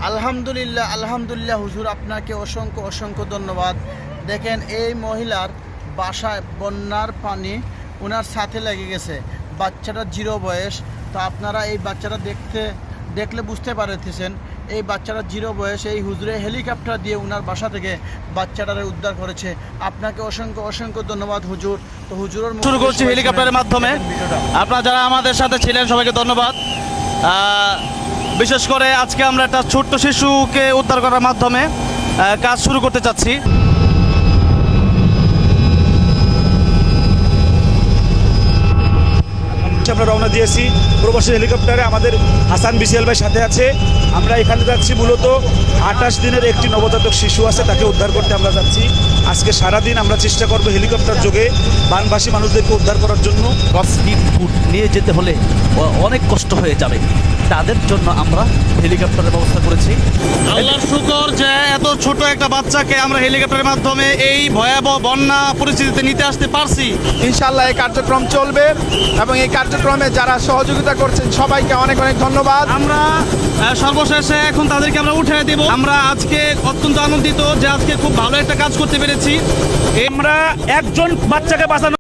আলহামদুলিল্লাহ আলহামদুলিল্লাহ হুজুর, আপনাকে অসংখ্য অসংখ্য ধন্যবাদ। দেখেন এই মহিলার বাসায় বন্যার পানি ওনার সাথে লেগে গেছে, বাচ্চাটা 0 বয়স। তো আপনারা এই বাচ্চাটা দেখলে বুঝতে পারতেছেন এই বাচ্চাটা 0 বয়স। এই হুজুরে হেলিকপ্টার দিয়ে ওনার বাসা থেকে বাচ্চাটারে উদ্ধার করেছে। আপনাকে অসংখ্য অসংখ্য ধন্যবাদ হুজুর। তো হুজুরের শুরু করছি হেলিকপ্টারের মাধ্যমে। আপনারা যারা আমাদের সাথে ছিলেন সবাইকে ধন্যবাদ। বিশেষ করে আজকে আমরা একটা ছোট্ট শিশুকে উদ্ধার করার মাধ্যমে কাজ শুরু করতে চাচ্ছি। আমরা রওনা দিয়েছি প্রবাসী হেলিকপ্টারে। আমাদের হাসান বিসিএল ভাই সাথে আছে। আমরা এখানে যাচ্ছি মূলত 28 দিনের একটি নবজাতক শিশু আছে, তাকে উদ্ধার করতে আমরা যাচ্ছি। আজকে সারাদিন আমরা চেষ্টা করব হেলিকপ্টার যোগে বানভাসী মানুষদেরকে উদ্ধার করার জন্য। স্ট্রিট ফুড নিয়ে যেতে হলে অনেক কষ্ট হয়ে যাবে, তাদের জন্য আমরা হেলিকপ্টারের ব্যবস্থা করেছি। আল্লাহর শুকর যে এত ছোট একটা বাচ্চাকে আমরা হেলিকপ্টারের মাধ্যমে এই ভয়াবহ বন্যা পরিস্থিতিতে নিতে আসতে পারছি। ইনশাআল্লাহ এই কার্যক্রম চলবে এবং এই কার্যক্রমে যারা সহযোগিতা করছেন সবাইকে অনেক অনেক ধন্যবাদ। আমরা সর্বশেষে এখন তাদেরকে আমরা উঠে দেব। আমরা আজকে অত্যন্ত আনন্দিত যে আজকে খুব ভালো একটা কাজ করতে পেরেছি। আমরা একজন বাচ্চাকে বাঁচানো